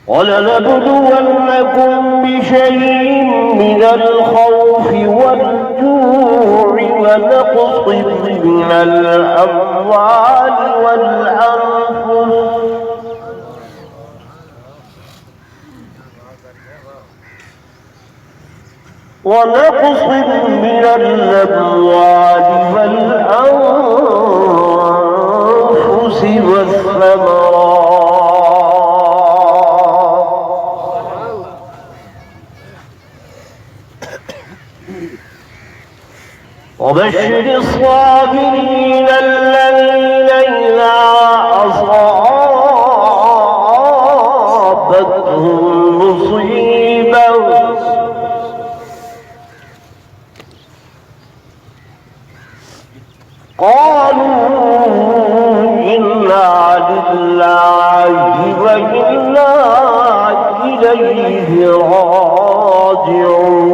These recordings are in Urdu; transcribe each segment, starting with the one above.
ولنبلونكم بشيء من الخوف والجوع ونقص من الأموال والأنفس ونقص من الأموال والأنفس والثمرات وبشر الصابرين الذين إذا أصابتهم مصيبة قالوا إنا لله وإنا إليه راجعون.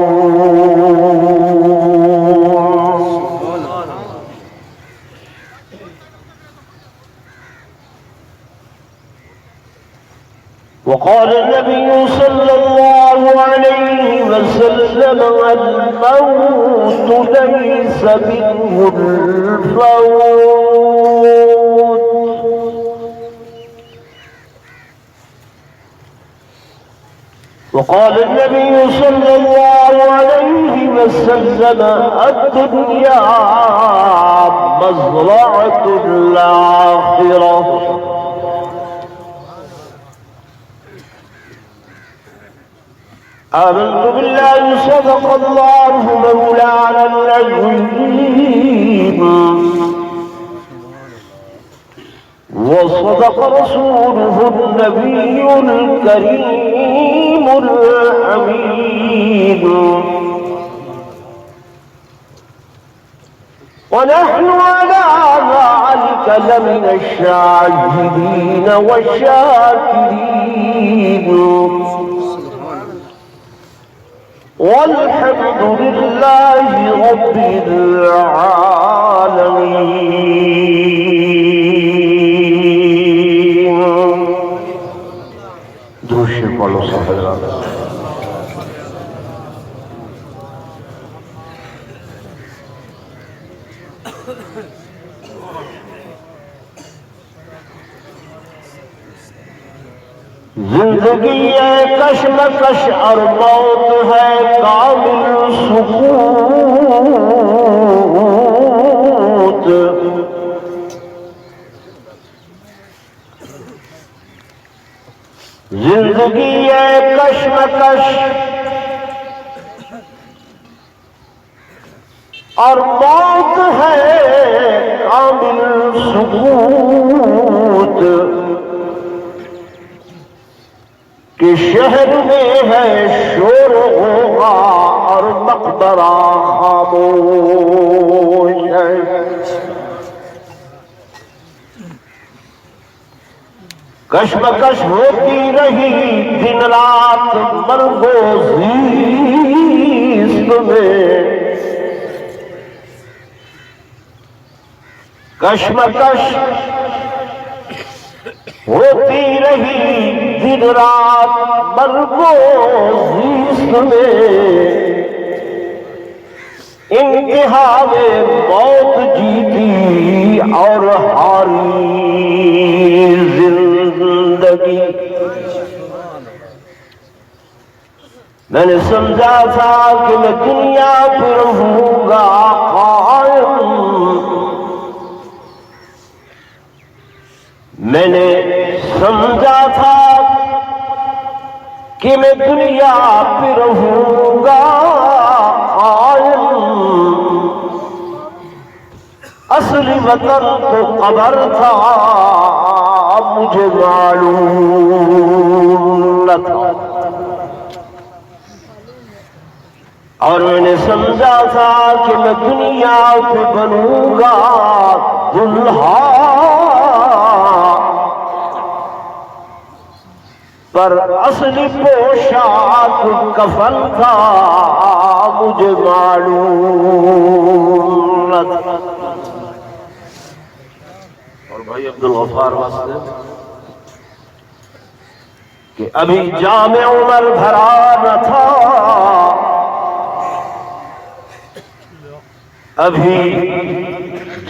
وقال النبي صلى الله عليه وسلم الموت ليس منه الفوت وقال النبي صلى الله عليه وسلم الدنيا مزرعة الآخرة. آمنت بالله صدق الله مولانا العظيم وصدق رسوله النبي الكريم الأمين ونحن على ذلك لمن الشاهدين والشاكرين والحمد لله رب العالمين. دوشی پڑھو صاحب. زندگی کشمکش اور موت ہے کامل سکوت. زندگی کشمکش اور موت ہے کامل سکوت کہ شہر میں ہے شور غوغا اور مقبرہ خاموش ہے. کشمکش ہوتی رہی دن رات مرگ و زیست میں. کشمکش ہوتی رہی دن رات مرگ و زیست میں. انتہا میں موت جیتی اور ہاری زندگی. میں نے سمجھا تھا کہ میں دنیا پہ رہوں گا قائم. میں نے سمجھا تھا کہ میں دنیا پہ رہوں گا قائم. اصلی وطن تو قبر تھا مجھے معلوم نہ تھا. اور میں نے سمجھا تھا کہ میں دنیا پہ بنوں گا دلہا پر اصلی پوشاک کفن تھا مجھے معلوم نہ تھا. اور بھائی عبدالغفار واسطے کہ ابھی جام عمر بھرا نہ تھا، ابھی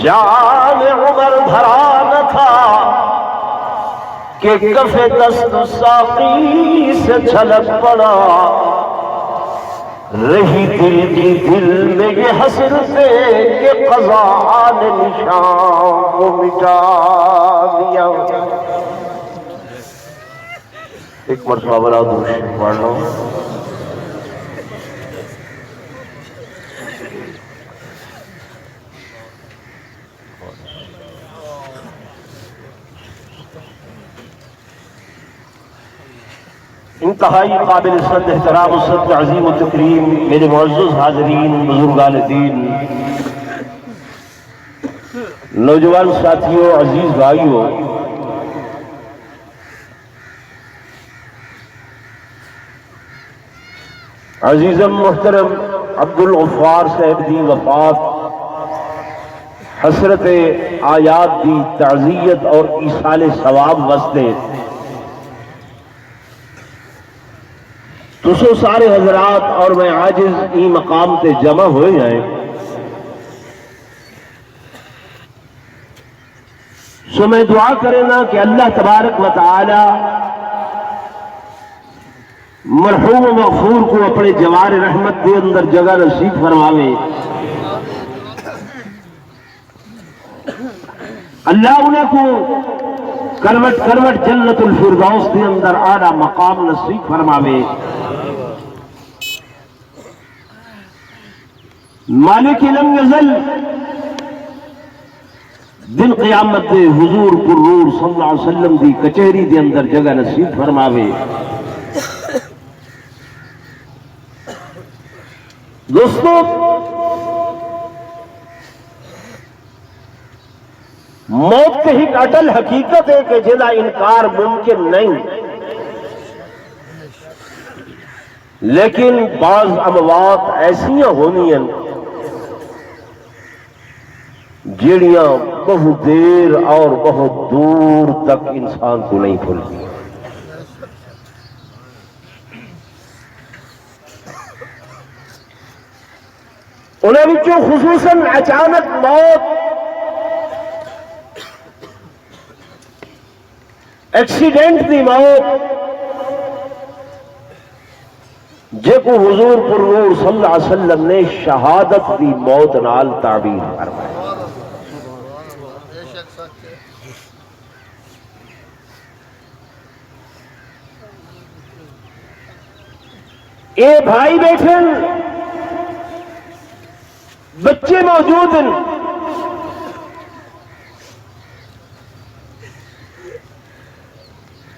جام عمر بھرا نہ تھا کہ کف دست ساقی سے چھلک پڑا، رہی دل کی دل میں یہ حسرتیں کہ قضا نے نشان کو مٹا دیا۔ ایک مرتبہ بلا دوشی پڑھ لو۔ انتہائی قابل صد احترام و صد تعظیم و تکریم میرے معزز حاضرین، بزرگان دین، نوجوان ساتھیوں، عزیز بھائیوں، عزیزم محترم عبدالغفار صاحب دی وفات حسرت آیات دی تعزیت اور ایصال ثواب واسطے تسو سارے حضرات اور میں عاجز ای مقام تے جمع ہوئے ہیں، سو میں دعا کرے نا کہ اللہ تبارک و تعالی مرحوم و مغفور کو اپنے جوار رحمت کے اندر جگہ نصیب فرماوے، اللہ انہیں کو کروٹ کروٹ جنت الفردوس کے اندر اعلیٰ مقام نصیب فرماوے۔ مالک لم یزل دن قیامت دے حضور پرنور صلی اللہ علیہ وسلم دی کچہری دے اندر جگہ نصیب فرماوے۔ دوستو، موت کی ایک اٹل حقیقت ہے کہ جدا انکار ممکن نہیں، لیکن بعض اموات ایسیاں ہونی ہیں جیڑیاں بہت دیر اور بہت دور تک انسان کو نہیں بھولتی۔ انہیں بچوں خصوصاً اچانک موت، ایکسیڈنٹ دی موت، جے کو حضور پرنور صلی اللہ علیہ وسلم نے شہادت دی موت نال تعبیر فرمایا۔ اے بھائی بیٹھے، بچے موجود ہیں،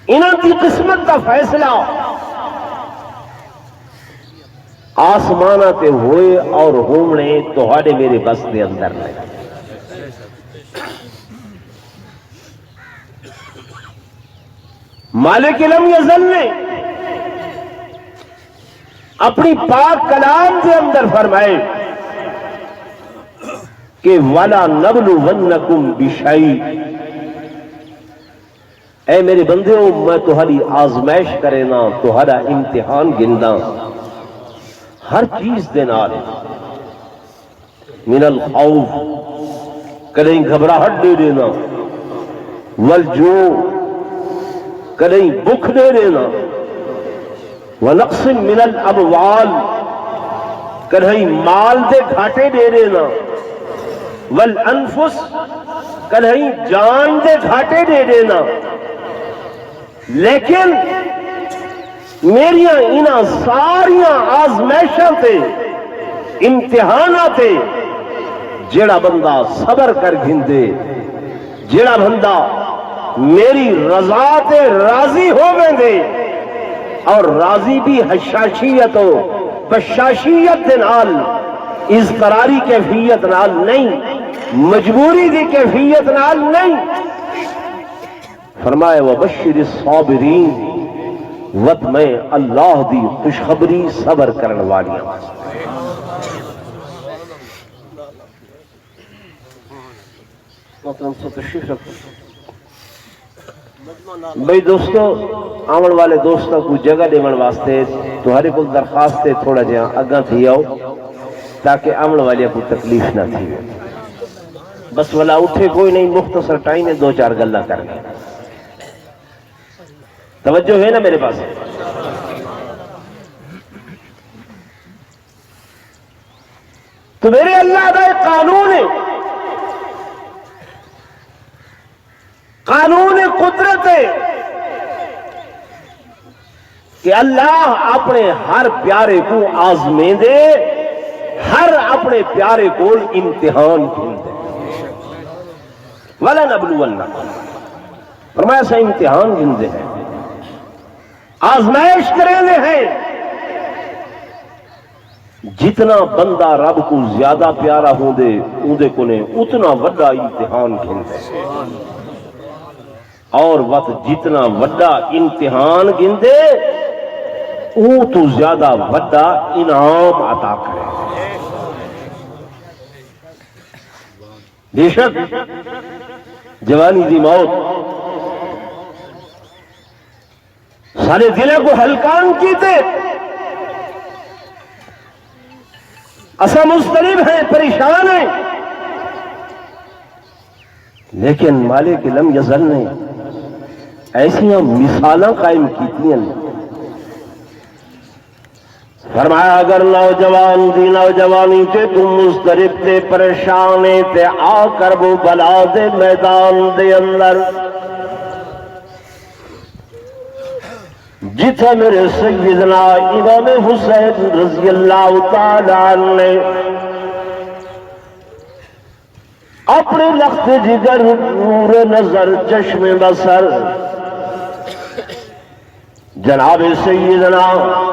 انہاں کی قسمت کا فیصلہ آسمانہ تے ہوئے اور ہومنے تہاڈے میرے بس دے اندر نہیں۔ مالک لم یزل نے اپنی پاک کلام کے اندر فرمائے کہ وَلَا نَبْلُوَنَّكُمْ بِشَيْءٍ، اے میرے بندیوں میں تہاڈی آزمائش کرے نا، تہاڈا امتحان گندا ہر چیز دے نال، من الخوف کدیں گھبراہٹ دے دینا، والجوع کدیں بھوک دے دینا، ونقص من الاموال کدیں مال دے گھاٹے دے دینا، والانفس کدیں جان دے گھاٹے دے دینا، لیکن میریاں انہاں ساریاں آزمائشاں تے امتحانات تے جیڑا بندہ صبر کر گھندے، جیڑا بندہ میری رضا تے راضی ہوویں دے، اور راضی بھی حشاشیت و بشاشیت دے نال، اضطراری کیفیت نال نہیں، مجبوری دی کیفیت نال نہیں۔ فرمائے وَبَشِّرِ الصَّابِرِينَ، وقت میں اللہ دی خوشخبری صبر کرن والیاں۔ محترم سے تشریف رکھو۔ بھئی دوستو آمن والے دوستوں کو جگہ دیمن واسطے تمہارے کو درخواست ہے تھوڑا جہاں اگاں تھی آؤ تاکہ آمن والے کو تکلیف نہ تھی بس والا اٹھے کوئی نہیں مختصر ٹائم ہے 2-4 گلہ کرنے توجہ ہے نا میرے پاس تو میرے اللہ کا ایک قانون ہے قانون قدرت ہے کہ اللہ اپنے ہر پیارے کو آزمیں دے ہر اپنے پیارے کو امتحان کیوں دے وَلَنَبْلُوَنَّكُمْ فرمایا سا امتحان کیوں دے ہیں آزمائش کریں دے ہیں جتنا بندہ رب کو زیادہ پیارا ہوں دے اندے کو نے اتنا وڈا امتحان کیوں دے اور وقت جتنا وڈا امتحان گندے او تو زیادہ وڈا انعام عطا کرے بے شک جوانی دی موت سارے دلوں کو ہلکان کیتے اسا مسترب ہیں پریشان ہیں لیکن مالک لم یزل نے ایسیاں مثالیں قائم کیتی ہیں فرمایا اگر نوجوان دی نوجوانی تے تم مسترب تے پریشانے تے آ کر وہ بلا دے میدان دے اندر جتھے میرے سیدنا امام حسین رضی اللہ تعالیٰ عنہ اپنے لخت جگر نور نظر چشم بصر جناب سیدنا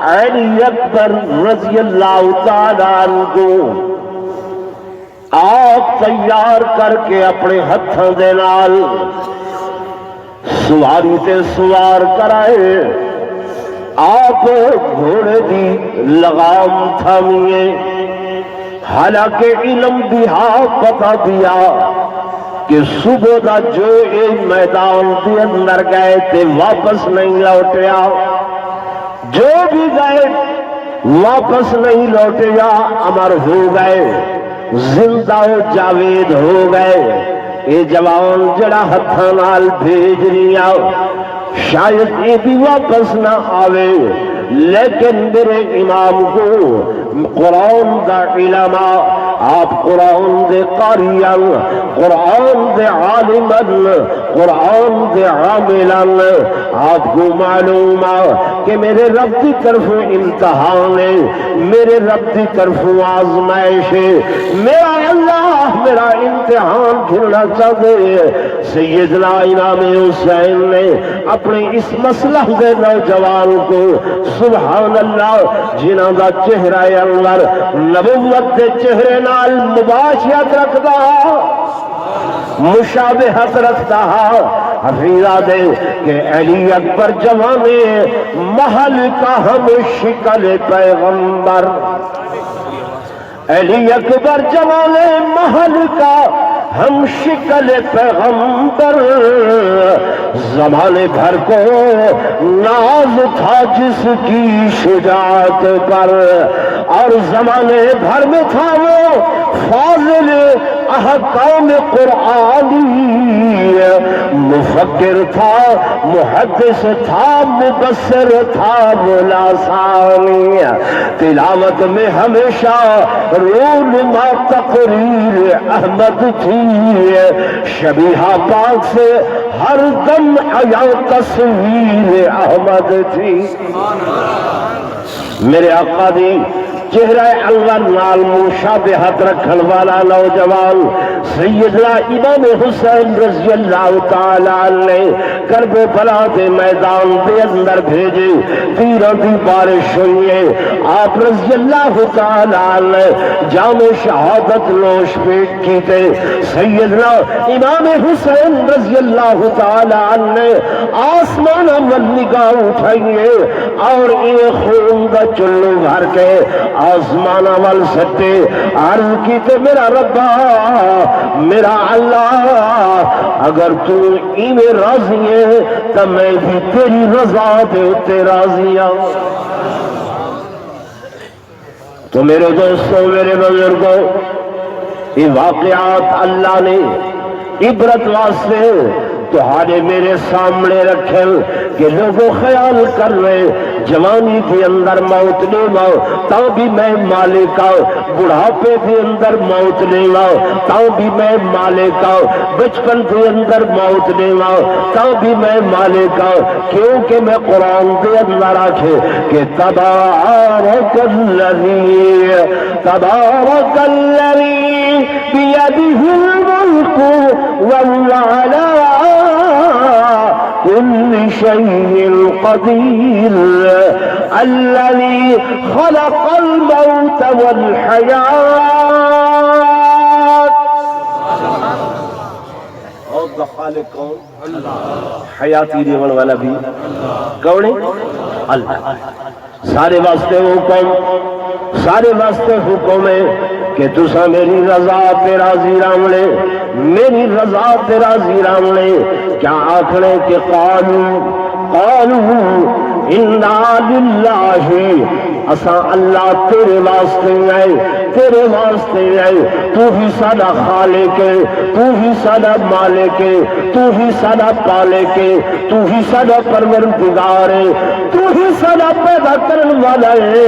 علی اکبر رضی اللہ تعالیٰ عنہ کو آپ تیار کر کے اپنے ہتھوں دے نال سواری تے سوار کرائے آپ گھوڑے دی لگام تھامیے حالانکہ علم بھی پتا دیا کہ صبح دا جو ایک میدان کے اندر گئے تھے واپس نہیں لوٹیا جو بھی گئے واپس نہیں لوٹیا امر ہو گئے زندہ و جاوید ہو گئے اے جوان جڑا ہتھاں نال بھیج رہیا شاید یہ بھی واپس نہ آوے لیکن میرے امام کو قرآن دا علم آپ قرآن دے قاریان قرآن دے عالمان قرآن دے عاملان آپ کو معلوم کہ میرے رب کی طرف امتحان ہے میرے رب کی طرف آزمائش ہے میرا اللہ میرا امتحان کھلنا چاہتے ہیں سیدنا امام حسین نے اپنے اس مسئلہ دے نوجوان کو سبحان اللہ جنہاں دا چہرہ انور نبوت دے چہرے نال مباشرت رکھتا مشابہت رکھتا حفیظہ دے کہ علی اکبر جوانے محل کا ہم شکل پیغمبر علی اکبر جوانے محل کا ہم شکل پیغمبر زمانے بھر کو ناز تھا جس کی شجاعت پر اور زمانے بھر میں تھا وہ فاضل احکام قرآنی مفکر تھا محدث تھا مبصر تھا ملاسانی تلاوت میں ہمیشہ رونما تقریر احمد تھی شبیہہ پاک سے ہر دم حیا تصویر احمد تھی میرے آقا دی چہرہ انور نال مشابہت رکھن والا نوجوان سیدنا امام حسین رضی اللہ تعالیٰ عنہ کربلا دے میدان دے اندر بھیجے تیروں دی بارش ہوئی ہے آپ رضی اللہ تعالیٰ عنہ جام شہادت نوش پیٹ کیتے سیدنا امام حسین رضی اللہ تعالیٰ عنہ آسمان من نگاہ اٹھائیے اور یہ خون دا چلو بھر کے آسمانہ وال سٹے عرض کی تے میرا ربا میرا اللہ اگر تو ایویں راضی ہے تو میں بھی تیری رضا دے اتے راضی ہوں۔ تو میرے دوستوں میرے بزرگوں یہ واقعات اللہ نے عبرت واسطے تمہارے میرے سامنے رکھے کہ لوگوں خیال کر رہے جوانی کے اندر موت لے لاؤ تو بھی میں مالک آؤں، بڑھاپے کے اندر موت لے لاؤ تو بھی میں مالک آؤں، بچپن کے اندر موت لے لاؤ تو بھی میں مالک آؤں، کیونکہ میں قرآن کے اندر آکھے کہ تبارک الذی بیدہ الملک وهو علی كل شيء قدير الذي خلق الموت والحياة اور خالق کون؟ اللہ۔ حیاتی دیون والا بھی کون ہے؟ اللہ۔ سارے واسطے حکم سارے واسطے حکم ہے کہ تسا میری رضا تے راضی رامنے میری رضا تے راضی رامنے کیا آکھنے کہ قالوا انا للہ اسا اللہ تیرے واسطے تیرے واسطے تو ہی ساڈا خالق ہے، تو ہی ساڈا مالک ہے، تو ہی ساڈا پالک ہے، تو ہی ساڈا پروردگار ہے، تو ہی ساڈا پیدا کرنے والا ہے۔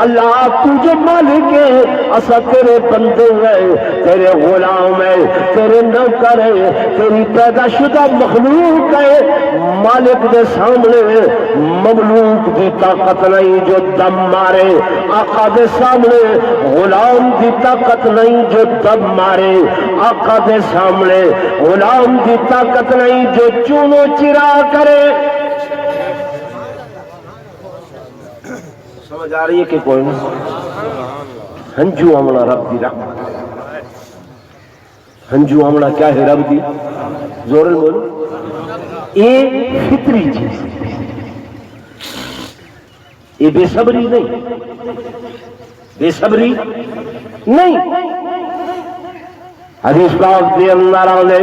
اللہ تو جو مالک ہے اسا تیرے بندے ہیں، تیرے غلام ہیں، تیرے نوکر ہیں، تیری پیدا شدہ مخلوق ہے۔ مالک دے سامنے مملوک دی طاقت نہیں جو دم مارے، آقا دے سامنے غلام دی طاقت نہیں جو دم مارے، آقا دے سامنے غلام دی طاقت نہیں جو چونو چرا کرے۔ سمجھ آ رہی ہے کہ کوئی نہیں؟ ہنجو آمنا رب دی رحمت، ہنجو آمنا کیا ہے رب دی؟ زور بولو، یہ فطری چیز، یہ بے صبری نہیں، بے صبری نہیں۔ حدیث پاک کے اندر آنے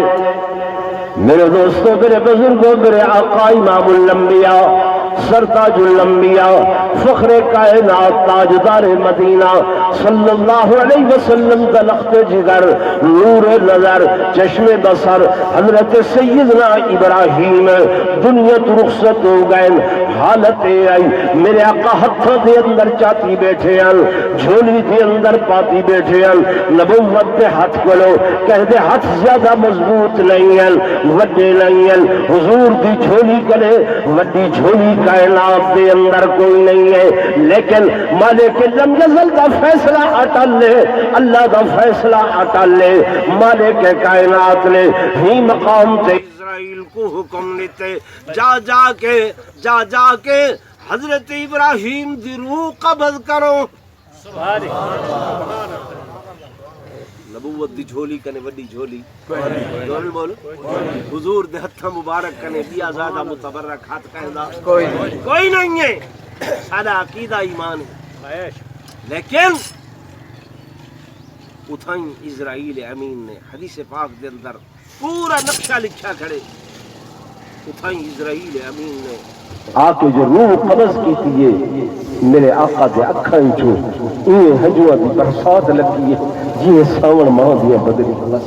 میرے دوستوں میرے بزرگوں میرے آقا امام الانبیاء سرتاج الانبیاء فخر کائنات تاجدار مدینہ صلی اللہ علیہ وسلم کا لخت جگر نور نظر چشم بصر حضرت سیدنا ابراہیم دنیا تو رخصت ہو گئے، حالت آئی میرے آقا ہتھوں دے اندر چاتی بیٹھے ہیں، جھولی دے اندر پاتی بیٹھے ہیں، نبوت دے ہاتھ کھولو کہتے ہاتھ زیادہ مضبوط نہیں ہیں، وڈے نہیں ہیں، حضور دی جھولی کرے وڈی جھولی کائنات دے اندر کوئی نہیں ہے، لیکن مالک لم یزل دا فیصلہ اٹل لے، اللہ دا فیصلہ اٹل لے، مالک کائنات نے ہی مقام تے اسرائیل کو حکم دیتے جا جا کے حضرت ابراہیم دی روح قبض کرو۔ نبوت دی جھولی کنے وڈی جھولی بولو حضور دے ہتھاں مبارک کنے دیا زیادہ متبرک ہاتھ کہندا کوئی نہیں ہے، سادہ عقیدہ ایمان ہے، لیکن اتھائیں اسرائیل امین نے حدیث پاک دے اندر پورا نقشہ لکھا کھڑے، اتھائیں اسرائیل امین نے آکے جو روح قبض کی تھی میرے آقا دے اکھاں چوں یہ ہجوہ دی برسات لگی ہے جی ساون ماں دیا بدری خلص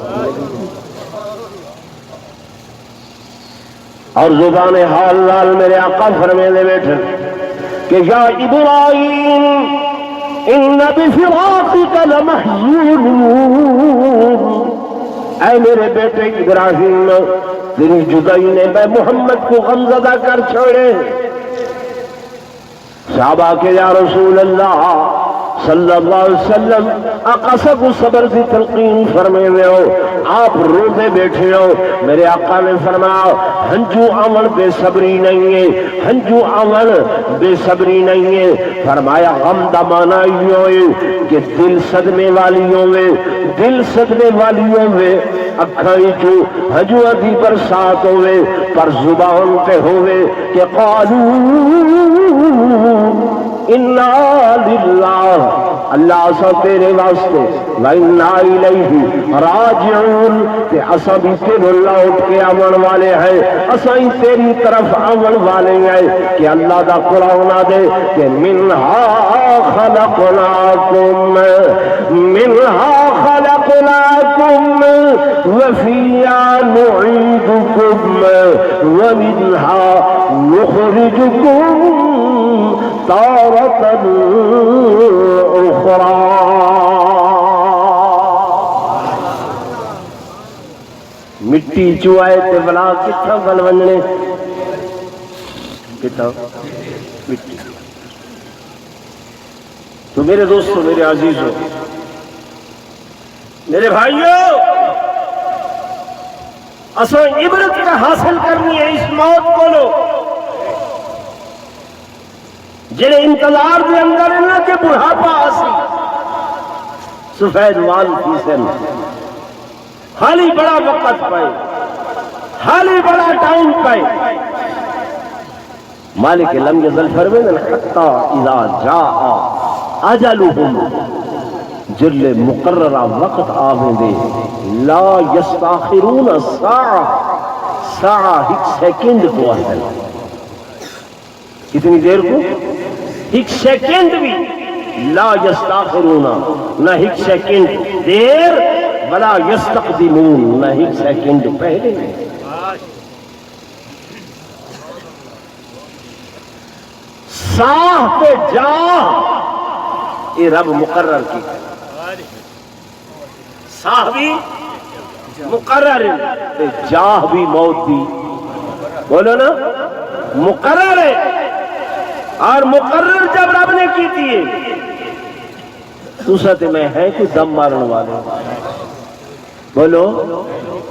اور زبان حال لال میرے آقا فرمے دے بیٹھے کہ یا ابراہیم ان بفراقک لمحزون، اے میرے بیٹے ابراہیم تیری جدائی نے میں محمد کو غمزدہ کر چھوڑے۔ صحابہ کے یا رسول اللہ صلی اللہ علیہ وسلم آقا کو صبر کی تلقین فرمے ہوئے ہو، آپ روتے بیٹھے ہو، میرے آقا نے فرمایا ہنجو عمل بے صبری نہیں ہے، ہنجو عمل بے صبری نہیں ہے، فرمایا غم دا معنی یہ کہ دل صدمے والیوں میں اکھائی چو ہجوہ دی برسات ہوئے پر زبان پہ ہوئے کہ قالو انا للہ اللہ اسا تیرے واسطے وَإِنَّا إِلَيْهِ رَاجِعُونَ کہ اسا بھی تیرے لوٹ کے آون والے ہیں، اسا ہی تیری طرف آون والے ہیں کہ اللہ دا قرآن دے کہ مِنْهَا خَلَقْنَاكُمْ وَفِيهَا نُعِيدُكُمْ وَمِنْهَا نُخْرِجُكُمْ تَارَةً أُخْرَى۔ مٹی چوائے تے بلا کتھا بل ونجنے کتھا مٹی۔ تو میرے دوستو، میرے عزیزو، میرے بھائیوں، اساں عبرت کا حاصل کرنی ہے اس موت کو لو جنہیں انتظار دے اندر نہ کہ بڑھاپا آسی سفید وال کی سن حالی بڑا وقت پائے، حالی بڑا ٹائم پائے۔ مالک لم یزل فرمین حتی اذا جاء اجلہم، جل مقررہ وقت آویں دے لا یستاخرون ساعہ، ساعہ ایک سیکنڈ کو اثر، کتنی دیر کو؟ ایک سیکنڈ بھی لا یستاخرون، نہ ایک سیکنڈ دیر، ولا یستقدمون، نہ ایک سیکنڈ پہلے۔ ساہ پہ جاہ یہ رب مقرر کی، ساہ بھی مقرر ہے، جاہ بھی موت بھی، بولو نا مقرر ہے۔ اور مقرر جب رب نے کی تھی تو ساتھ میں ہے کوئی دم مارن والے، بولو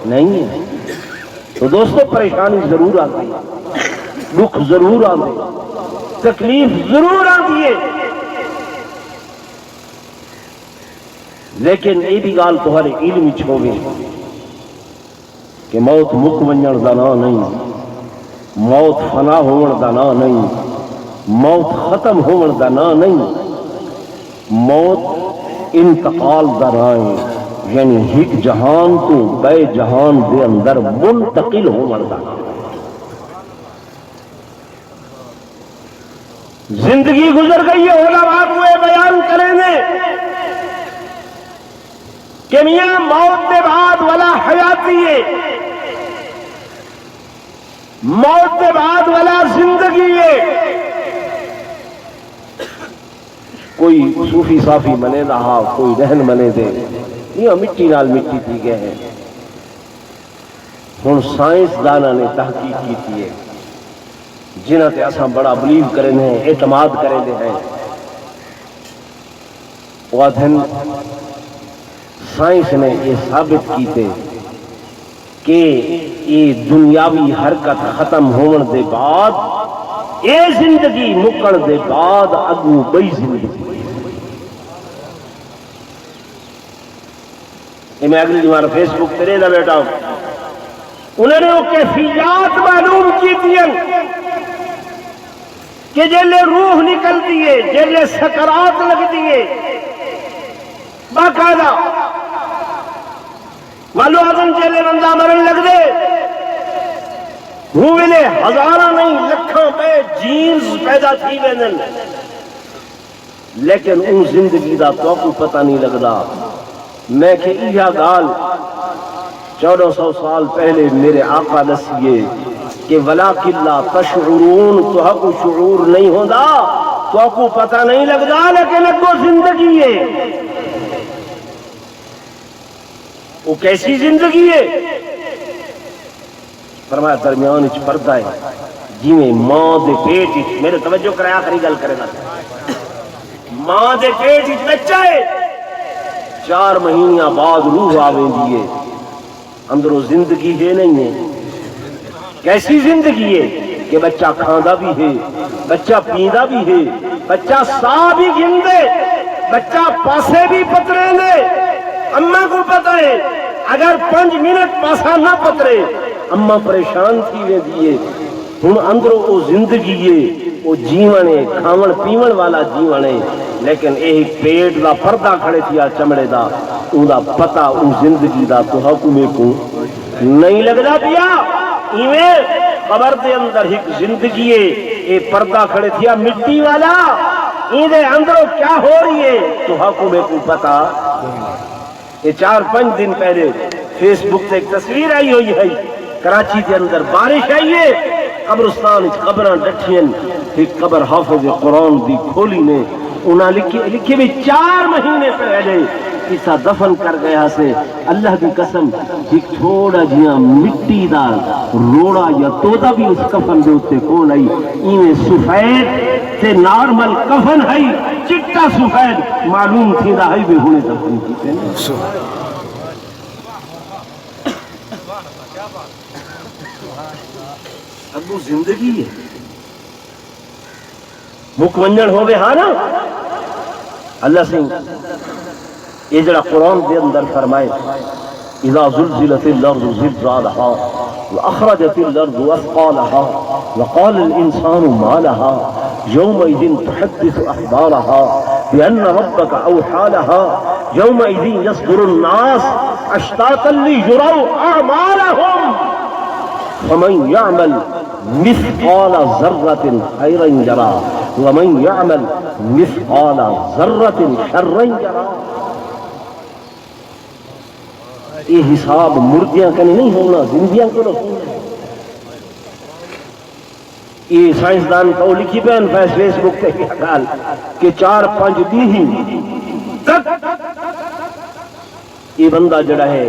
نہیں ہے۔ تو دوستو پریشانی ضرور آتی ہے، دکھ ضرور آتی ہے، تکلیف ضرور آتی ہے، لیکن یہ بھی گال تمہارے علم چھوڑے کہ موت مک ونجن دا نا نہیں، موت فنا ہون دا نا نہیں، موت ختم ہون دا نا نہیں، موت انتقال دا نا ہے، یعنی ایک جہان تو بے جہان دے اندر منتقل ہون دا نا۔ زندگی گزر گئی ہے، علماء ہوئے بیان کریں گے کہ میاں موت کے بعد والا حیاتی ہے، موت کے بعد والا زندگی ہے۔ کوئی صوفی صافی منے رہا، کوئی رہن منے دے، یہ مٹی نال مٹی تھی گئے ہیں۔ ہن سائنس دانا نے تحقیق کی ہے، جنہاں تے اساں بڑا بلیو کریں ہیں، اعتماد کریں ہیں، وادھن سائنس نے یہ ثابت کیتے کہ یہ دنیاوی حرکت ختم ہون دے بعد، یہ زندگی مکن دے بعد اگو بئی زندگی۔ یہ میں اگلی بار فیس بک تے رہا بیٹا ہوں، انہوں نے وہ کیفیات معلوم کی دیں کہ جلے روح نکل دیئے، جلے سکرات لگ دیئے، باقاعدہ معلوم آدم جلے بندہ مرن لگ دے، ہوئے ہزارہ نہیں لکھاں پہ جینز پیدا تھی ویندن، لیکن ان زندگی دا تو پتہ نہیں لگدا۔ میں کہ یہ گال 1400 سال پہلے میرے آقا دسیے کہ وَلَٰكِن لَا تَشْعُرُونَ، تو حق شعور نہیں ہوندہ، تو حق پتہ نہیں لگدا، لیکن اگو زندگی ہے۔ وہ کیسی زندگی ہے؟ فرمایا درمیان اچ پردہ ہے، جی میں ماں دے پیٹ اچ، میرے توجہ کرے آخری گل کرے گا، ماں دے پیٹ اچ بچہ ہے، 4 مہینیاں بعد روح آویں دیئے، اندروں زندگی ہے نہیں ہے۔ کیسی زندگی ہے کہ بچہ کھاندہ بھی ہے، بچہ پیندہ بھی ہے، بچہ سا بھی گھندے، بچہ پاسے بھی پترے لے، اماں کو پتہ ہے اگر 5 منٹ پاسا نہ پترے اماں پریشان تھی وے دیئے۔ ہن اندروں وہ زندگی ہے، وہ جیون ہے، کھاون پیون والا جیون ہے، لیکن ایک پیٹ دا پردہ کھڑے تھیا چمڑے دا اون دا پتہ اون زندگی دا تو حکومے کو نہیں لگدا پیا ایویں قبر دے اندر ایک زندگی ہے اے پردہ کھڑے تھیا مٹی والا این دے اندر کیا ہو رہی ہے تو حکومے کو پتہ یہ 4-5 دن پہلے فیس بک سے ایک تصویر آئی ہوئی ہے کراچی کے اندر بارش آئی ہے قبرستان قبراں ڈٹھین ایک قبر حافظ قرآن دی کھولی نے انہاں لکھی بھی 4 مہینے پہلے اسا دفن کر گیا سے اللہ کی قسم ایک تھوڑا جہاں مٹی دا روڑا یا تودا بھی اس کفن دے اتے کون آئی ایویں سفید تے نارمل کفن ہے چٹا سفید معلوم تھی دا ہے بھی ہونے دفن کی ابو زندگی ہے مکمنجن ہو گئے ہاں نا اللہ سے یہ جڑا قرآن دے اندر فرمائے اذا زلزلت الارض زلزالها واخرجت الارض اثقالها وقال الانسان ما لها يومئذ تحدث اخبارها بان ربك اوحى لها يومئذ يصدر الناس اشتاتا ليروا اعمالهم فمن يعمل مثقال ذرة خيرا يرى ومن يعمل مثقال ذرة شرا يرى یہ حساب مردیاں کا نہیں ہونا زندیاں کو ہونا یہ سائنسدان کو لکھی پہن فیس بک تے گال کہ 4-5 دی تک یہ بندہ جڑا ہے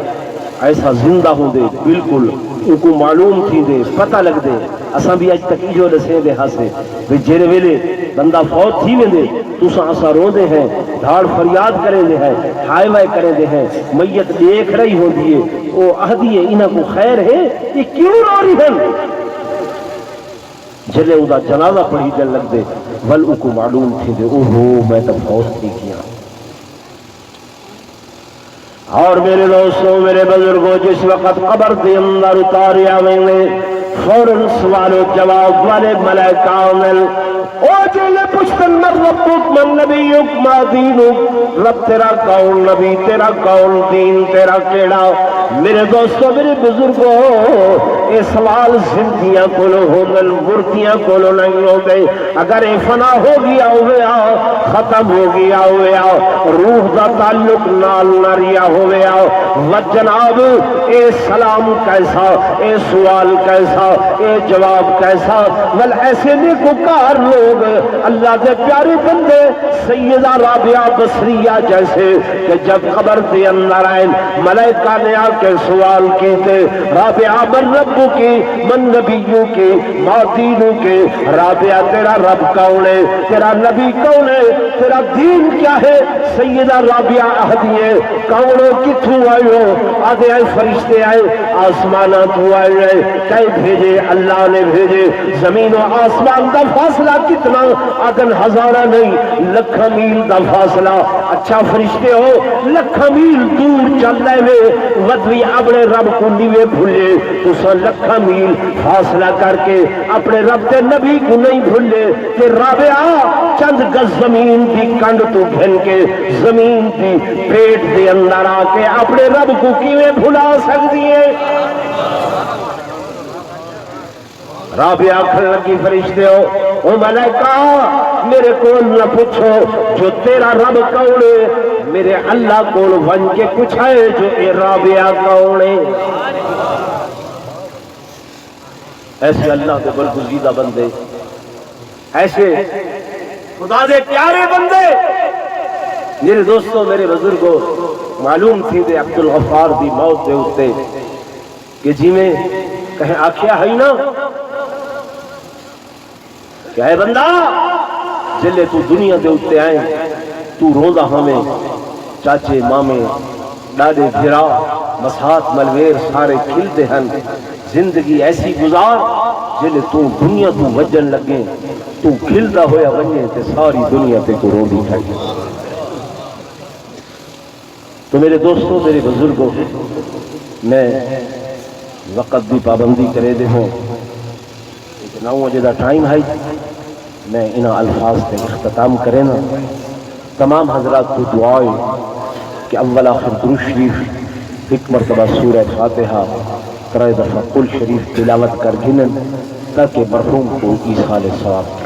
ایسا زندہ ہو دے بالکل ان کو معلوم تھی دے پتہ لگ دے اساں بھی اج تک جو دسے دے ہاسے بھی جڑے ویلے بندہ فوت تھی ویندے تساں اساں روندے ہیں دھاڑ فریاد کریں دے ہیں ہائے وائے کریں دے ہیں میت دیکھ رہی ہوندی ہے او اہدی ہے انہاں کو خیر ہے یہ کیوں رو رہی ہیں جلے او دا جنازہ پڑھی جل لگ دے ول ان کو معلوم تھی دے او ہو میں تو فوت تھی کیا اور میرے دوستوں میرے بزرگوں جس وقت قبر دے اندر اتارے آویں فوراً سوال و جواب والے ملائکہ مل او جلے پوچھتن من ربک من نبیک ما دینک رب تیرا کون نبی تیرا کون دین تیرا کیڑا میرے دوستوں میرے بزرگوں یہ سوال زندگیاں کولو ہوگن مردیاں کولو نہیں ہو گئے اگر یہ فنا ہو گیا ہویا ختم ہو گیا ہویا روح دا تعلق نال ناریا ہویا وجناب اے سلام کیسا اے سوال کیسا اے جواب کیسا ول ایسے نیکوکار لوگ اللہ دے پیارے بندے سیدہ رابعہ بصریہ جیسے کہ جب قبر دے اندر آئیں ملائکہ نے آ کے سوال کیتے رابعہ من ربو کی من نبیوں کی ما دینوں کی رابعہ تیرا رب کون ہے تیرا نبی کون ہے تیرا دین کیا ہے سیدہ رابعہ اہدیے کونوں کتھوں آئے ہو آدھے آئے فرشتے آئے آسمانہ تو آئے کئی بھیجے اللہ نے بھیجے زمین و آسمان دا فاصلہ کتنا آدھن ہزارہ نہیں لکھا میل دا فاصلہ اچھا فرشتے ہو لکھا میل دور چل رہے ہوئے ودوی اپنے رب کو نیوے بھولے تو سا لکھا میل فاصلہ کر کے اپنے رب تے نبی کو نہیں بھولے کہ رابعہ چند گز زمین دی کنڈ تو گھن کے زمین دی پیٹ دے اندر آ کے اپنے رب کو کیویں بھلا سکتی ہے رابعہ کھل لگی فرشتے ہو او ملائکہ میرے کول نہ پوچھو جو تیرا رب کون ہے میرے اللہ کول ون کے پوچھائے جو اے رابعہ کون ہے ایسے اللہ کے برگزیدہ بندے ایسے خدا دے پیارے بندے میرے دوستوں میرے بزرگوں معلوم تھی دے عبدالغفار دی موت دے ہوتے کہ جی میں کہیں آکھیا ہے نا کہ اے بندہ جلے تو دنیا دے ہوتے آئیں تو روزہ ہمیں چاچے مامے ڈاڈے بھیرا مسحات ملویر سارے کھلتے ہیں زندگی ایسی گزار جلے تو دنیا تو وجن لگیں تو کھلتا ہویا بنیں تے ساری دنیا تے کو رو دی کھائی تو میرے دوستوں میرے بزرگوں میں وقت بھی پابندی کرے دے ہوں نو وجہ دا ٹائم ہے میں انہا الفاظ تے اختتام کرے نا تمام حضرات کو دعائیں کہ اول آخر درود شریف ایک مرتبہ سورہ فاتحہ ترائے دفعہ قل شریف تلاوت کر گنن تاکہ مرحوم کو ایصال ثواب